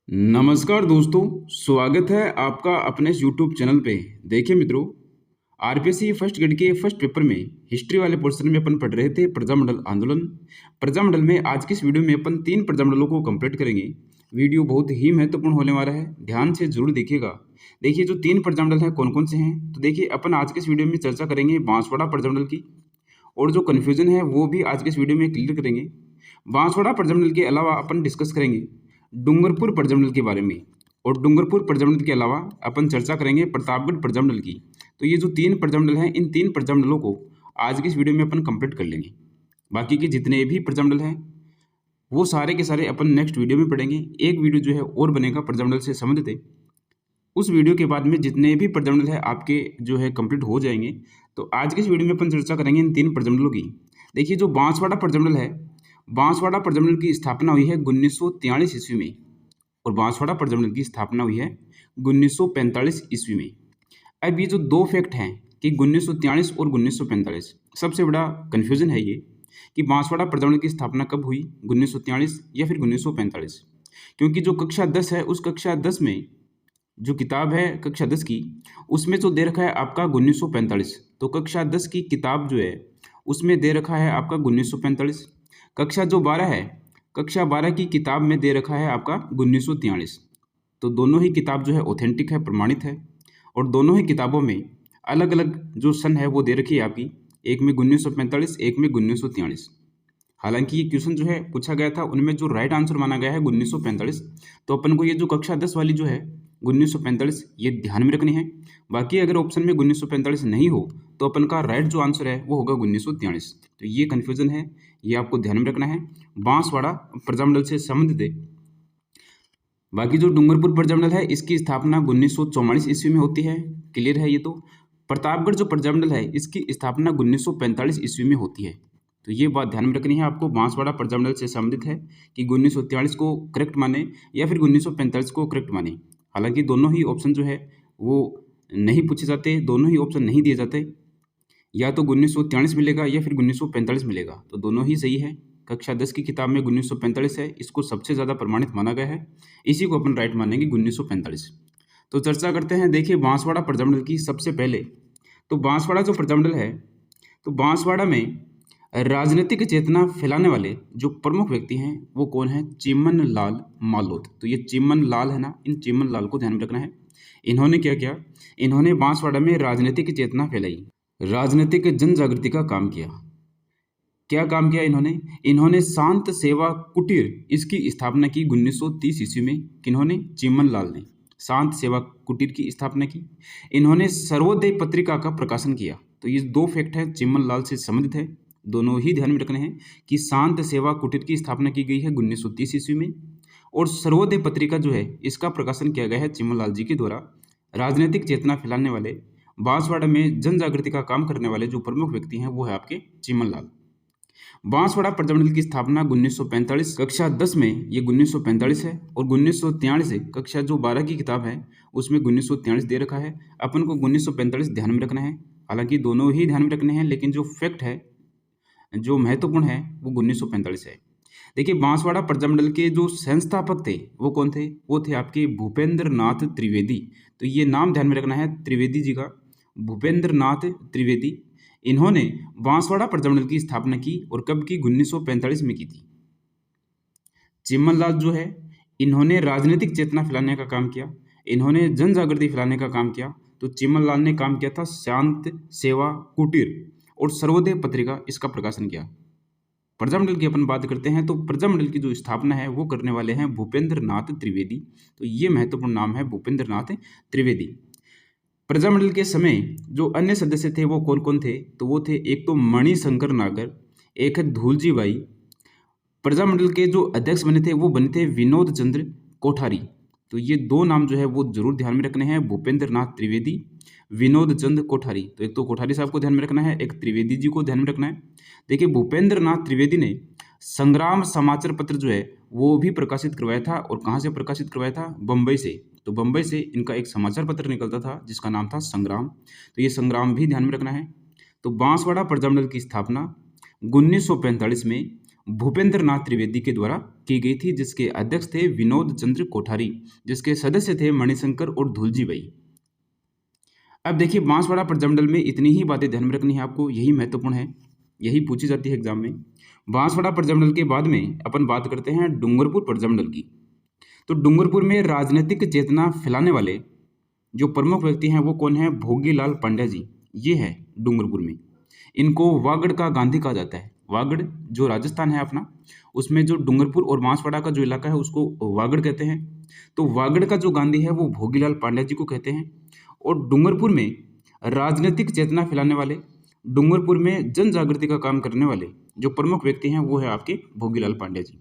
नमस्कार दोस्तों, स्वागत है आपका अपने यूट्यूब चैनल पे। देखिए मित्रों, आरपीएससी फर्स्ट ग्रेड के फर्स्ट पेपर में हिस्ट्री वाले पोर्शन में अपन पढ़ रहे थे प्रजामंडल आंदोलन। प्रजामंडल में आज की इस वीडियो में अपन 3 प्रजामंडलों को कंप्लीट करेंगे। वीडियो बहुत ही महत्वपूर्ण होने वाला है, ध्यान से जरूर देखिएगा। देखिए जो 3 प्रजामंडल हैं कौन कौन से हैं, तो देखिए अपन आज के इस वीडियो में चर्चा करेंगे बांसवाड़ा प्रजामंडल की, और जो कन्फ्यूजन है वो भी आज के इस वीडियो में क्लियर करेंगे। बांसवाड़ा प्रजामंडल के अलावा अपन डिस्कस करेंगे डूंगरपुर प्रजामंडल के बारे में, और डूंगरपुर प्रजामंडल के अलावा अपन चर्चा करेंगे प्रतापगढ़ प्रजामंडल की। तो ये जो 3 प्रजामंडल हैं, इन 3 प्रजामंडलों को आज की इस वीडियो में अपन कंप्लीट कर लेंगे। बाकी के जितने भी प्रजामंडल हैं वो सारे के सारे अपन नेक्स्ट वीडियो में पढ़ेंगे। एक वीडियो जो है और बनेगा प्रजामंडल से संबंधित, उस वीडियो के बाद में जितने भी प्रजामंडल है आपके जो है कंप्लीट हो जाएंगे। तो आज के इस वीडियो में अपन चर्चा करेंगे इन 3 प्रजामंडलों की। देखिए जो बांसवाड़ा प्रजामंडल है, बांसवाड़ा प्रजामंडल की स्थापना हुई है 1943 ईस्वी में, और बांसवाड़ा प्रजामंडल की स्थापना हुई है 1945 ईस्वी में। अब ये जो 2 फैक्ट हैं कि 1943 और 1945, सबसे बड़ा कन्फ्यूजन है ये कि बांसवाड़ा प्रजामंडल की स्थापना कब हुई, 1943 या फिर 1945। क्योंकि जो कक्षा 10 है, उस कक्षा 10 में जो किताब है कक्षा 10 की, उसमें जो दे रखा है आपका 1945। तो कक्षा 10 की किताब जो है उसमें दे रखा है आपका 1945। कक्षा जो 12 है, कक्षा 12 की किताब में दे रखा है आपका 1943। तो दोनों ही किताब जो है ऑथेंटिक है, प्रमाणित है, और दोनों ही किताबों में अलग अलग जो सन है वो दे रखी है आपकी, एक में 1945, एक में 1943। हालांकि ये क्वेश्चन जो है पूछा गया था, उनमें जो राइट आंसर माना गया है 1945। तो अपन को ये जो कक्षा 10 वाली जो है 1945 ये ध्यान में रखनी है। बाकी अगर ऑप्शन में 1945 नहीं हो तो अपन का राइट जो आंसर है वो होगा 1943। तो ये कन्फ्यूजन है, ये आपको ध्यान में रखना है, बांसवाड़ा प्रजामंडल से संबंधित है। बाकी जो डूंगरपुर प्रजामंडल है, इसकी स्थापना 1944 ईस्वी में होती है, क्लियर है ये तो। प्रतापगढ़ जो प्रजामंडल है, इसकी स्थापना 1945 ईस्वी में होती है। तो ये बात ध्यान में रखनी है आपको, बांसवाड़ा प्रजामंडल से संबंधित है कि 1943 को करेक्ट माने या फिर 1945 को करेक्ट माने। हालांकि दोनों ही ऑप्शन जो है वो नहीं पूछे जाते, दोनों ही ऑप्शन नहीं दिए जाते, या तो 1943 मिलेगा या फिर 1945 मिलेगा। तो दोनों ही सही है। कक्षा 10 की किताब में 1945 है, इसको सबसे ज़्यादा प्रमाणित माना गया है, इसी को अपन राइट मानेंगे 1945। तो चर्चा करते हैं, देखिए बांसवाड़ा प्रजामंडल की। सबसे पहले तो बांसवाड़ा जो प्रजामंडल है, तो बांसवाड़ा में राजनीतिक चेतना फैलाने वाले जो प्रमुख व्यक्ति हैं वो कौन है, चिमन लाल मालोद। तो ये चिमन लाल है ना, इन चिमन लाल को ध्यान में रखना है। इन्होंने क्या किया, इन्होंने बांसवाड़ा में राजनीतिक चेतना फैलाई, राजनीतिक जन जागृति का काम किया। क्या काम किया इन्होंने शांत सेवा कुटीर, इसकी स्थापना की 1930 ईस्वी में। किन्होंने, चिमन लाल ने शांत सेवा कुटीर की स्थापना की। इन्होंने सर्वोदय पत्रिका का प्रकाशन किया। तो ये 2 फैक्ट है, चिमन लाल से संबंधित है, दोनों ही ध्यान में रखने हैं कि शांत सेवा कुटीर की स्थापना की गई है 1930 ईस्वी में, और सर्वोदय पत्रिका जो है इसका प्रकाशन किया गया है चिमन लाल जी के द्वारा। राजनीतिक चेतना फैलाने वाले, बांसवाड़ा में जन जागृति का काम करने वाले जो प्रमुख व्यक्ति हैं वो है आपके चिमन लाल। बांसवाड़ा प्रजामंडल की स्थापना 1945, कक्षा 10 में ये 1945 है, और 1943 से कक्षा जो 12 की किताब है उसमें 1943 दे रखा है। अपन को 1945 ध्यान में रखना है। हालांकि दोनों ही ध्यान में रखने हैं, लेकिन जो फैक्ट है जो महत्वपूर्ण है वो 1945 है। देखिए बांसवाड़ा प्रजामंडल के जो संस्थापक थे वो कौन थे, वो थे आपके भूपेंद्र नाथ त्रिवेदी। तो ये नाम ध्यान में रखना है त्रिवेदी जी का, भूपेंद्र नाथ त्रिवेदी। इन्होंने बांसवाड़ा प्रजामंडल की स्थापना की, और कब की, 1945 में की थी। चिमन लाल जो है इन्होंने राजनीतिक चेतना फैलाने का काम किया, इन्होंने जन जागृति फैलाने का काम किया। तो चिमन लाल ने काम किया था शांत सेवा कुटीर और सर्वोदय पत्रिका, इसका प्रकाशन किया। प्रजामंडल की अपन बात करते हैं तो प्रजामंडल की जो स्थापना है वो करने वाले हैं भूपेंद्र नाथ त्रिवेदी। तो ये महत्वपूर्ण नाम है, भूपेंद्र नाथ त्रिवेदी। प्रजामंडल के समय जो अन्य सदस्य थे वो कौन कौन थे, तो वो थे एक तो मणिशंकर नागर, एक है धूलजी बाई। प्रजामंडल के जो अध्यक्ष बने थे वो बने थे विनोद चंद्र कोठारी। तो ये 2 नाम जो है वो जरूर ध्यान में रखने हैं, भूपेंद्र नाथ त्रिवेदी, विनोद चंद्र कोठारी। तो एक तो कोठारी साहब को ध्यान में रखना है, एक त्रिवेदी जी को ध्यान में रखना है। देखिए भूपेंद्र नाथ त्रिवेदी ने संग्राम समाचार पत्र जो है वो भी प्रकाशित करवाया था, और कहाँ से प्रकाशित करवाया था, बम्बई से। तो बम्बई से इनका एक समाचार पत्र निकलता था जिसका नाम था संग्राम। तो ये संग्राम भी ध्यान में रखना है। तो बांसवाड़ा प्रजामंडल की स्थापना 1945 में भूपेंद्र नाथ त्रिवेदी के द्वारा की गई थी, जिसके अध्यक्ष थे विनोद चंद्र कोठारी, जिसके सदस्य थे मणिशंकर और धुलजी भाई। अब देखिए बांसवाड़ा प्रजामंडल में इतनी ही बातें ध्यान में रखनी है आपको, यही महत्वपूर्ण है, यही पूछी जाती है एग्जाम में। बांसवाड़ा प्रजामंडल के बाद में अपन बात करते हैं डूंगरपुर प्रजामंडल की। तो डूंगरपुर में राजनीतिक चेतना फैलाने वाले जो प्रमुख व्यक्ति हैं वो कौन है? भोगीलाल पांड्या जी, ये है डूंगरपुर में। इनको वागड़ का गांधी कहा जाता है। वागड़ जो राजस्थान है अपना, उसमें जो डूंगरपुर और बांसवाड़ा का जो इलाका है उसको वागड़ कहते हैं। तो वागड़ का जो गांधी है वो भोगीलाल पांड्या जी को कहते हैं। और डूंगरपुर में राजनीतिक चेतना फैलाने वाले, डूंगरपुर में जन जागृति का काम करने वाले जो प्रमुख व्यक्ति हैं वो है आपके भोगीलाल पांड्या जी।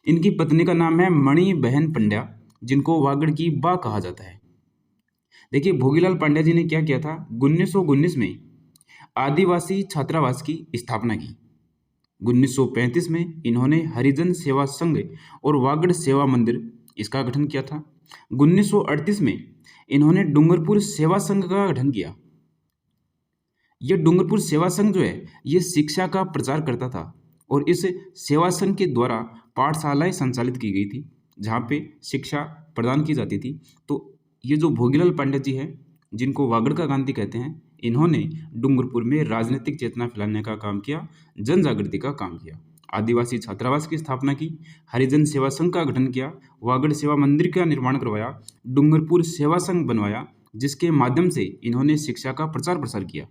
इनकी पत्नी का नाम है मणि बहन पंड्या, जिनको वागड़ की बा कहा जाता है। देखिए भोगीलाल पांड्या जी ने क्या किया था, 1919 में आदिवासी छात्रावास की स्थापना की। 1935 में इन्होंने हरिजन सेवा संघ और वागड़ सेवा मंदिर इसका गठन किया था। 1938 में इन्होंने डूंगरपुर सेवा संघ का गठन किया। यह डूंगरपुर सेवा संघ जो है ये शिक्षा का प्रचार करता था और इस सेवा संघ के द्वारा पाठशालाएं संचालित की गई थी जहाँ पे शिक्षा प्रदान की जाती थी। तो ये जो भोगीलाल पांड्या जी है, जिनको वागड़ का गांधी कहते हैं, इन्होंने डूंगरपुर में राजनीतिक चेतना फैलाने का काम किया, जन जागृति का काम किया, आदिवासी छात्रावास की स्थापना की, हरिजन सेवा संघ का गठन किया, वागड़ सेवा मंदिर का निर्माण करवाया, डूंगरपुर सेवा संघ बनवाया, जिसके माध्यम से इन्होंने शिक्षा का प्रचार प्रसार किया।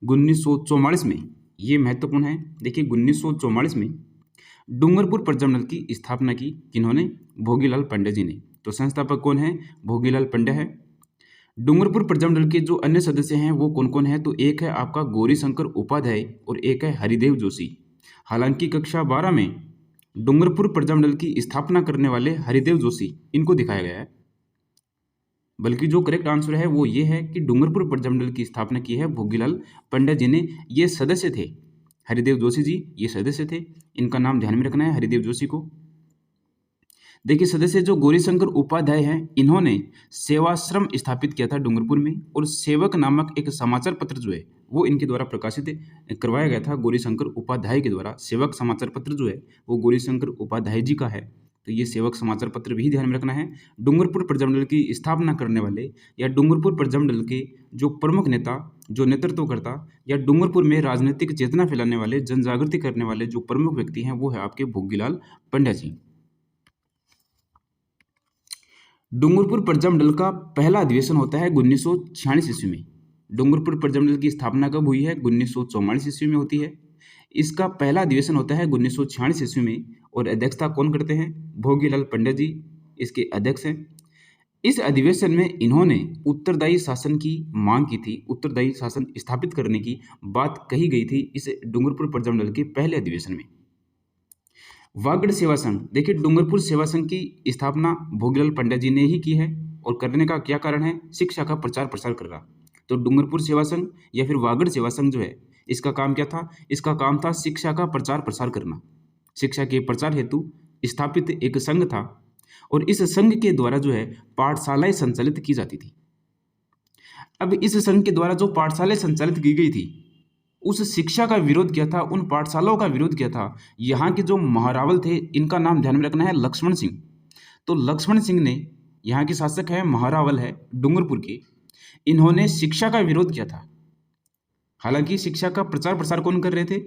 1944 में, ये महत्वपूर्ण है, देखिए 1944 में डूंगरपुर प्रजामंडल की स्थापना की किन्होंने? भोगीलाल पांड्या जी ने। तो संस्थापक कौन है? भोगीलाल पांड्या है। डूंगरपुर प्रजामंडल के जो अन्य सदस्य हैं वो कौन कौन है? तो एक है आपका गौरीशंकर उपाध्याय और एक है हरिदेव जोशी। हालांकि कक्षा 12 में डूंगरपुर प्रजामंडल की स्थापना करने वाले हरिदेव जोशी इनको दिखाया गया है, बल्कि जो करेक्ट आंसर है वो ये है कि डूंगरपुर प्रजामंडल की स्थापना की है भोगीलाल पांड्या जी ने। ये सदस्य थे, हरिदेव जोशी जी ये सदस्य थे, इनका नाम ध्यान में रखना है हरिदेव जोशी को। देखिए सदस्य जो गौरीशंकर उपाध्याय हैं, इन्होंने सेवाश्रम स्थापित किया था डूंगरपुर में, और सेवक नामक एक समाचार पत्र जो है वो इनके द्वारा प्रकाशित करवाया गया था गौरीशंकर उपाध्याय के द्वारा। सेवक समाचार पत्र जो है वो गौरीशंकर उपाध्याय जी का है, तो ये सेवक समाचार पत्र भी ध्यान में रखना है। डूंगरपुर प्रजामंडल की स्थापना करने वाले या डूंगरपुर प्रजामंडल के जो प्रमुख नेता, जो नेतृत्वकर्ता या डूंगरपुर में राजनीतिक चेतना फैलाने वाले, जन जागृति करने वाले जो प्रमुख व्यक्ति हैं वो है आपके भोगीलाल पांड्या जी। डूंगरपुर प्रजामंडल का पहला अधिवेशन होता है 1946 ईस्वी में। डूंगरपुर प्रजामंडल की स्थापना कब हुई है? 1944 ईस्वी में होती है। इसका पहला अधिवेशन होता है 1946 ईस्वी में, और अध्यक्षता कौन करते हैं? भोगीलाल पांड्या जी इसके अध्यक्ष हैं। इस अधिवेशन में इन्होंने उत्तरदायी शासन की मांग की थी, उत्तरदायी शासन स्थापित करने की बात कही गई थी इस डूंगरपुर प्रजामंडल के पहले अधिवेशन में। वागड़ सेवा संघ, देखिए डूंगरपुर सेवा संघ की स्थापना भोगीलाल पांड्या जी ने ही की है, और करने का क्या कारण है? शिक्षा का प्रचार प्रसार कर रहा। तो डूंगरपुर सेवा संघ या फिर वागड़ सेवा संघ जो है इसका काम क्या था? इसका काम था शिक्षा का प्रचार प्रसार करना। शिक्षा के प्रचार हेतु स्थापित एक संघ था, और इस संघ के द्वारा जो है पाठशालाएं संचालित की जाती थी। अब इस संघ के द्वारा जो पाठशालाएं संचालित की गई थी, उस शिक्षा का विरोध किया था, उन पाठशालाओं का विरोध किया था यहाँ के जो महारावल थे, इनका नाम ध्यान में रखना है लक्ष्मण सिंह। तो लक्ष्मण सिंह ने, यहाँ के शासक है महारावल है डूंगरपुर के, इन्होंने शिक्षा का विरोध किया था। हालांकि शिक्षा का प्रचार प्रसार कौन कर रहे थे?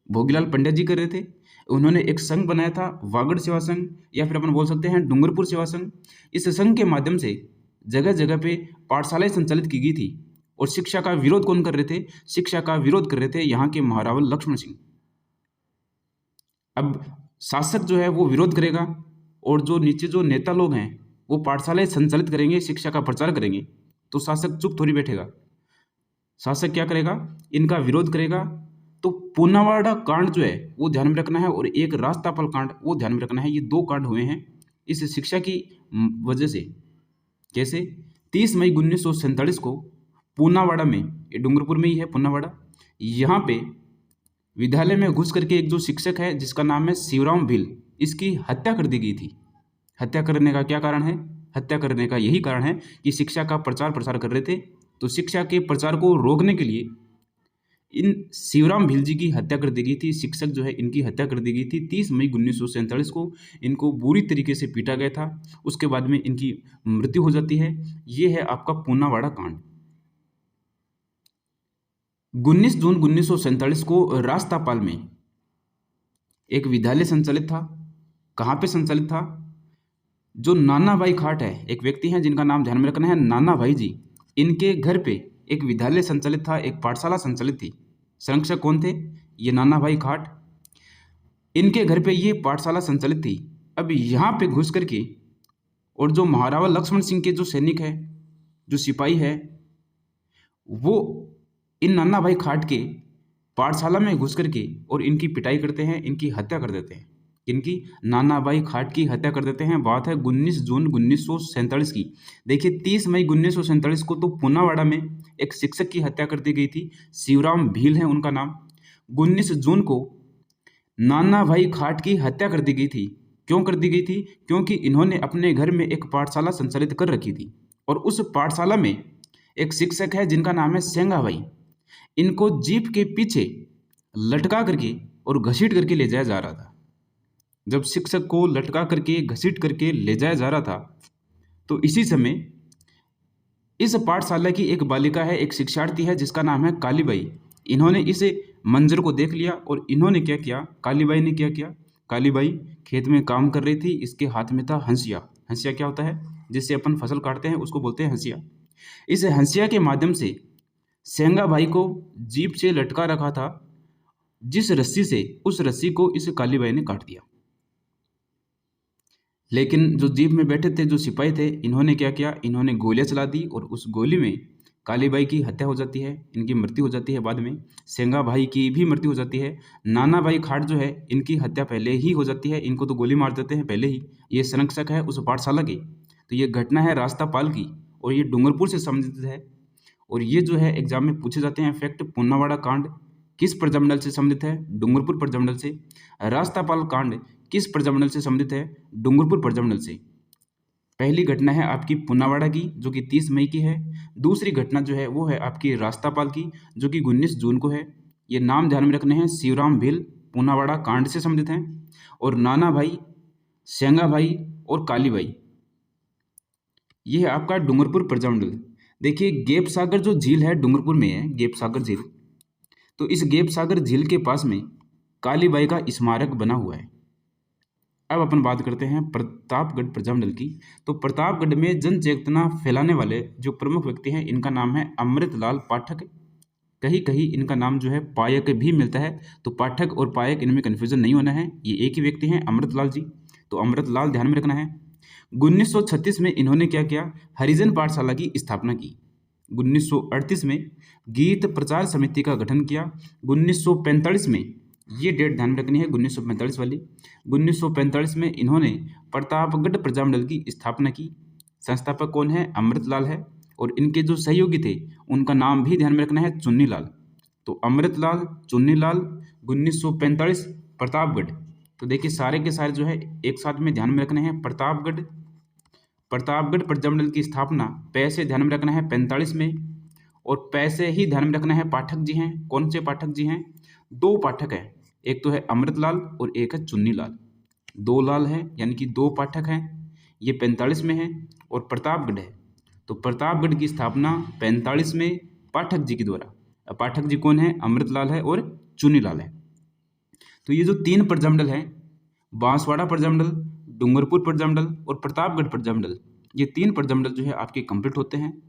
भोगीलाल पांड्या जी कर रहे थे। उन्होंने एक संघ बनाया था, वागड़ सेवा संघ, या फिर अपन बोल सकते हैं डूंगरपुर सेवा संघ। इस संघ के माध्यम से जगह जगह पे पाठशालाएं संचालित की गई थी, और शिक्षा का विरोध कौन कर रहे थे? शिक्षा का विरोध कर रहे थे यहाँ के महारावल लक्ष्मण सिंह। अब शासक जो है वो विरोध करेगा, और जो नीचे जो नेता लोग हैं वो पाठशालाएं संचालित करेंगे, शिक्षा का प्रचार करेंगे, तो शासक चुप थोड़ी बैठेगा। शासक क्या करेगा? इनका विरोध करेगा। तो पूनावाड़ा कांड जो है वो ध्यान में रखना है, और एक राजतापल कांड वो ध्यान में रखना है। ये दो कांड हुए हैं इस शिक्षा की वजह से। कैसे? 30 मई 1947 को पूनावाड़ा में, ये डूंगरपुर में ही है पूनावाड़ा, यहाँ पे विद्यालय में घुस करके एक जो शिक्षक है जिसका नाम है शिवराम भील, इसकी हत्या कर दी गई थी। हत्या करने का क्या कारण है? हत्या करने का यही कारण है कि शिक्षा का प्रचार प्रसार कर रहे थे। तो शिक्षा के प्रचार को रोकने के लिए इन शिवराम भील जी की हत्या कर दी गई थी। शिक्षक जो है इनकी हत्या कर दी गई थी 30 मई 1947 को। इनको बुरी तरीके से पीटा गया था। उसके बाद में इनकी मृत्यु हो जाती है। ये है आपका पूनावाड़ा कांड। 19 जून 1947 को रास्तापाल में एक विद्यालय संचालित था। कहाँ पे संचालित था? जो नाना भाई खाट है, एक व्यक्ति हैं जिनका नाम ध्यान में रखना है, नाना भाई जी। इनके घर पे एक विद्यालय संचालित था, एक पाठशाला संचालित थी। संरक्षक कौन थे? ये नाना भाई खाट। इनके घर पे ये पाठशाला संचालित थी। अब यहाँ पे घुस करके और जो महाराणा लक्ष्मण सिंह के जो सैनिक है, जो सिपाही है, वो इन नाना भाई खाट के पाठशाला में घुस करके और इनकी पिटाई करते हैं, इनकी हत्या कर देते हैं। इनकी नाना भाई खाट की हत्या कर देते हैं। बात है 19 जून 1947 की। देखिए 30 मई 1947 को तो पूनावाड़ा में एक शिक्षक की हत्या कर दी गई थी। शिवराम भील है उनका नाम। 19 जून को नाना भाई खाट की हत्या कर दी गई थी। क्यों कर दी गई थी? क्योंकि इन्होंने अपने घर में एक पाठशाला संचालित कर रखी थी और उस पाठशाला में एक शिक्षक है जिनका नाम है सेंगा भाई। इनको जीप के पीछे लटका करके और घसीट करके ले जाया जा रहा था। जब शिक्षक को लटका करके घसीट करके ले जाया जा रहा था तो इसी समय इस पाठशाला की एक बालिका है, एक शिक्षार्थी है जिसका नाम है कालीबाई। इन्होंने इस मंजर को देख लिया और इन्होंने क्या किया? कालीबाई ने क्या किया? कालीबाई खेत में काम कर रही थी। इसके हाथ में था हंसिया। हंसिया क्या होता है? जिससे अपन फसल काटते हैं उसको बोलते हैं हंसिया। इस हंसिया के माध्यम से सेंगा भाई को जीप से लटका रखा था। जिस रस्सी से, उस रस्सी को इस कालीबाई ने काट दिया। लेकिन जो जीप में बैठे थे, जो सिपाही थे, इन्होंने क्या किया? इन्होंने गोलियां चला दी और उस गोली में कालीबाई की हत्या हो जाती है। इनकी मृत्यु हो जाती है। बाद में सेंगा भाई की भी मृत्यु हो जाती है। नाना भाई खाट जो है इनकी हत्या पहले ही हो जाती है। इनको तो गोली मार देते हैं पहले ही। ये संरक्षक है उस पाठशाला के। तो ये घटना है रास्तापाल की और ये डूंगरपुर से संबंधित है। और ये जो है एग्जाम में पूछे जाते हैं फैक्ट। पूनावाड़ा कांड किस प्रजामंडल से संबंधित है? डूंगरपुर प्रजामंडल से। रास्तापाल कांड किस प्रजामंडल से संबंधित है? डूंगरपुर प्रजामंडल से। पहली घटना है आपकी पूनावाड़ा की जो कि 30 मई की है। दूसरी घटना जो है वो है आपकी रास्तापाल की जो कि 19 जून को है। ये नाम ध्यान में रखने हैं। शिवराम भील पूनावाड़ा कांड से संबंधित हैं और नाना भाई, सेंगा भाई और कालीबाई, ये है आपका डूंगरपुर प्रजामंडल। देखिए गेप सागर जो झील है डूंगरपुर में है, गेप सागर झील। तो इस गेप सागर झील के पास में कालीबाई का स्मारक बना हुआ है। अब अपन बात करते हैं प्रतापगढ़ प्रजामंडल की। तो प्रतापगढ़ में जन चेतना फैलाने वाले जो प्रमुख व्यक्ति हैं इनका नाम है अमृतलाल पाठक। कहीं कहीं इनका नाम जो है पायक भी मिलता है। तो पाठक और पायक इनमें कन्फ्यूजन नहीं होना है, ये एक ही व्यक्ति हैं अमृतलाल जी। तो अमृतलाल ध्यान में रखना है। 1936 में इन्होंने क्या किया? हरिजन पाठशाला की स्थापना की। 1938 में गीत प्रचार समिति का गठन किया। 1945 में, ये डेट ध्यान रखनी है 1945 वाली, 1945 में इन्होंने प्रतापगढ़ प्रजामंडल की स्थापना की। संस्थापक कौन है? अमृतलाल है। और इनके जो सहयोगी थे उनका नाम भी ध्यान में रखना है, चुन्नीलाल। तो अमृतलाल, चुन्नीलाल, 1945 प्रतापगढ़। तो देखिए सारे के सारे जो है एक साथ में ध्यान में रखने हैं। प्रतापगढ़ प्रजामंडल की स्थापना पैसे ध्यान में रखना है 45 में। और पैसे ही ध्यान में रखना है पाठक जी हैं। कौन से पाठक जी हैं? दो पाठक हैं, एक तो है अमृतलाल और एक है चुन्नीलाल। दो लाल है यानी कि दो पाठक हैं। ये 45 में है और प्रतापगढ़ है। तो प्रतापगढ़ की स्थापना 45 में पाठक जी के द्वारा। पाठक जी कौन है? अमृतलाल है और चुन्नीलाल है। तो ये जो तीन प्रजामंडल हैं, बांसवाड़ा प्रजामंडल, डूंगरपुर प्रजामंडल और प्रतापगढ़ प्रजामंडल, ये तीन प्रजामंडल जो है आपके कंप्लीट होते हैं।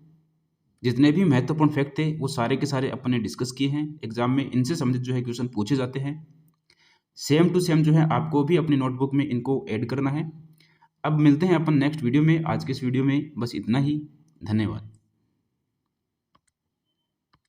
जितने भी महत्वपूर्ण फैक्ट थे वो सारे के सारे अपन ने डिस्कस किए हैं। एग्जाम में इनसे संबंधित जो है क्वेश्चन पूछे जाते हैं। सेम टू सेम जो है आपको भी अपनी नोटबुक में इनको ऐड करना है। अब मिलते हैं अपन नेक्स्ट वीडियो में। आज के इस वीडियो में बस इतना ही। धन्यवाद।